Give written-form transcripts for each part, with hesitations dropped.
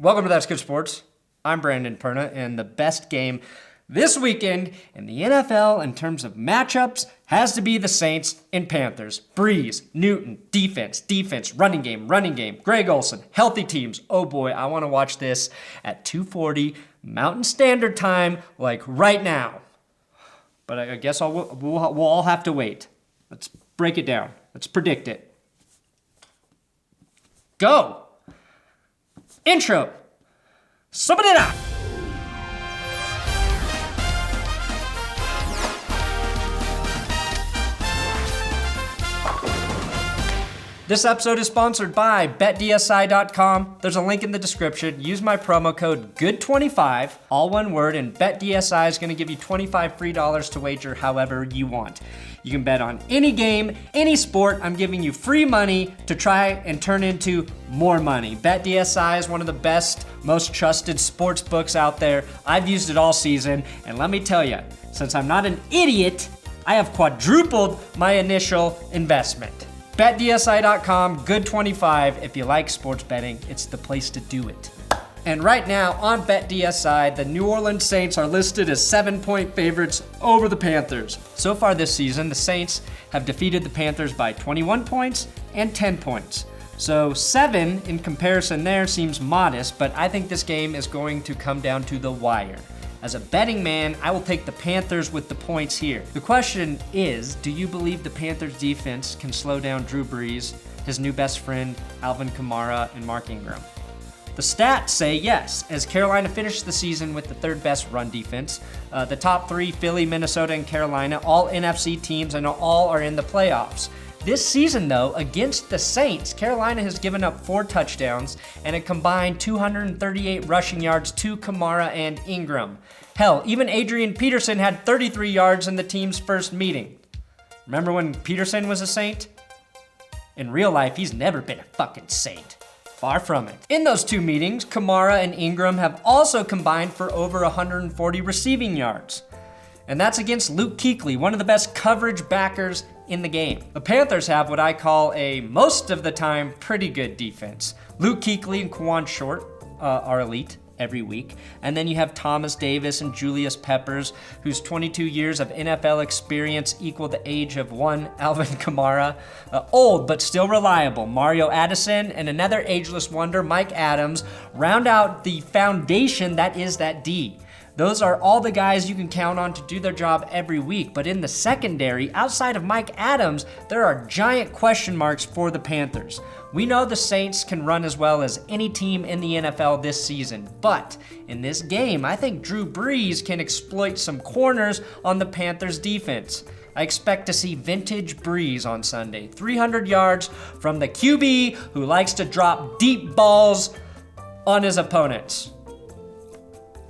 Welcome to That's Good Sports. I'm Brandon Perna, and the best game this weekend in the NFL in terms of matchups has to be the Saints and Panthers. Brees, Newton, defense, running game. Greg Olsen, healthy teams. Oh boy, I want to watch this at 2:40 Mountain Standard Time, like right now. But I guess we'll all have to wait. Let's break it down. Let's predict it. Go! Intro. Sum it up. This episode is sponsored by BetDSI.com. There's a link in the description. Use my promo code GOOD25, all one word, and BetDSI is going to give you $25 free to wager however you want. You can bet on any game, any sport. I'm giving you free money to try and turn into more money. BetDSI is one of the best, most trusted sports books out there. I've used it all season, and let me tell you, since I'm not an idiot, I have quadrupled my initial investment. BetDSI.com, good25. If you like sports betting, it's the place to do it. And right now on BetDSI, the New Orleans Saints are listed as 7-point favorites over the Panthers. So far this season, the Saints have defeated the Panthers by 21 points and 10 points. So 7 in comparison there seems modest, but I think this game is going to come down to the wire. As a betting man, I will take the Panthers with the points here. The question is, do you believe the Panthers defense can slow down Drew Brees, his new best friend, Alvin Kamara, and Mark Ingram? The stats say yes, as Carolina finished the season with the third best run defense. The top three, Philly, Minnesota, and Carolina, all NFC teams, and all are in the playoffs. This season, though, against the Saints, Carolina has given up 4 touchdowns and a combined 238 rushing yards to Kamara and Ingram. Hell, even Adrian Peterson had 33 yards in the team's first meeting. Remember when Peterson was a Saint? In real life, he's never been a fucking Saint. Far from it. In those 2 meetings, Kamara and Ingram have also combined for over 140 receiving yards. And that's against Luke Kuechly, one of the best coverage backers in the game. The Panthers have what I call a, most of the time, pretty good defense. Luke Kuechly and Quan Short are elite every week. And then you have Thomas Davis and Julius Peppers, whose 22 years of NFL experience equal the age of one Alvin Kamara. Old, but still reliable, Mario Addison, and another ageless wonder, Mike Adams, round out the foundation that is that D. Those are all the guys you can count on to do their job every week. But in the secondary, outside of Mike Adams, there are giant question marks for the Panthers. We know the Saints can run as well as any team in the NFL this season. But in this game, I think Drew Brees can exploit some corners on the Panthers defense. I expect to see vintage Brees on Sunday. 300 yards from the QB who likes to drop deep balls on his opponents.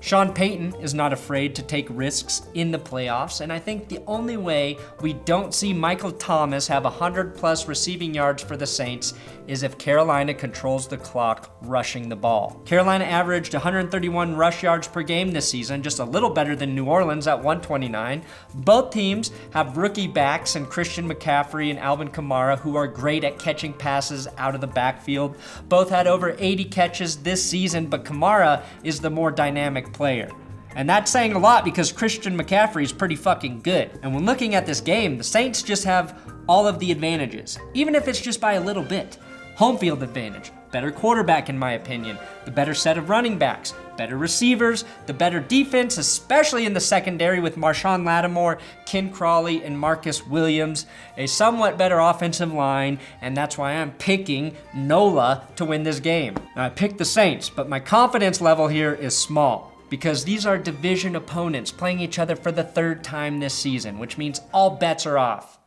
Sean Payton is not afraid to take risks in the playoffs, and I think the only way we don't see Michael Thomas have 100+ receiving yards for the Saints is if Carolina controls the clock rushing the ball. Carolina averaged 131 rush yards per game this season, just a little better than New Orleans at 129. Both teams have rookie backs in Christian McCaffrey and Alvin Kamara, who are great at catching passes out of the backfield. Both had over 80 catches this season, but Kamara is the more dynamic player. And that's saying a lot because Christian McCaffrey is pretty fucking good. And when looking at this game, the Saints just have all of the advantages, even if it's just by a little bit. Home field advantage, better quarterback in my opinion, the better set of running backs, better receivers, the better defense, especially in the secondary with Marshon, Lattimore, Ken Crawley, and Marcus Williams, a somewhat better offensive line, and that's why I'm picking NOLA to win this game. Now, I picked the Saints, but my confidence level here is small because these are division opponents playing each other for the 3rd time this season, which means all bets are off,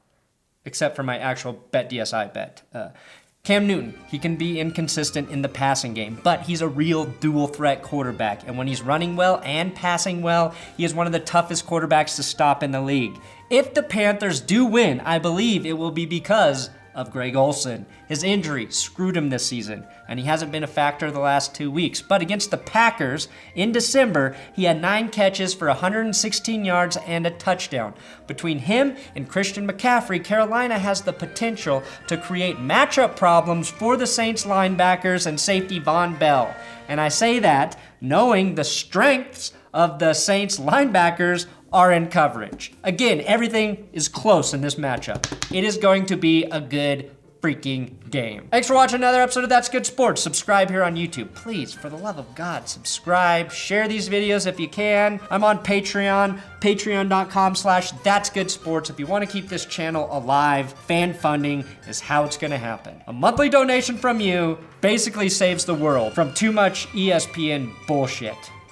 except for my actual BetDSI bet. Cam Newton, he can be inconsistent in the passing game, but he's a real dual threat quarterback. And when he's running well and passing well, he is one of the toughest quarterbacks to stop in the league. If the Panthers do win, I believe it will be because of Greg Olsen. His injury screwed him this season, and he hasn't been a factor the last 2 weeks. But against the Packers in December, he had 9 catches for 116 yards and a touchdown. Between him and Christian McCaffrey, Carolina has the potential to create matchup problems for the Saints linebackers and safety Von Bell. And I say that knowing the strengths of the Saints linebackers are in coverage. Again, everything is close in this matchup. It is going to be a good freaking game. Thanks for watching another episode of That's Good Sports. Subscribe here on YouTube. Please, for the love of God, subscribe. Share these videos if you can. I'm on Patreon, patreon.com/thatsgoodsports. If you want to keep this channel alive, fan funding is how it's gonna happen. A monthly donation from you basically saves the world from too much ESPN bullshit.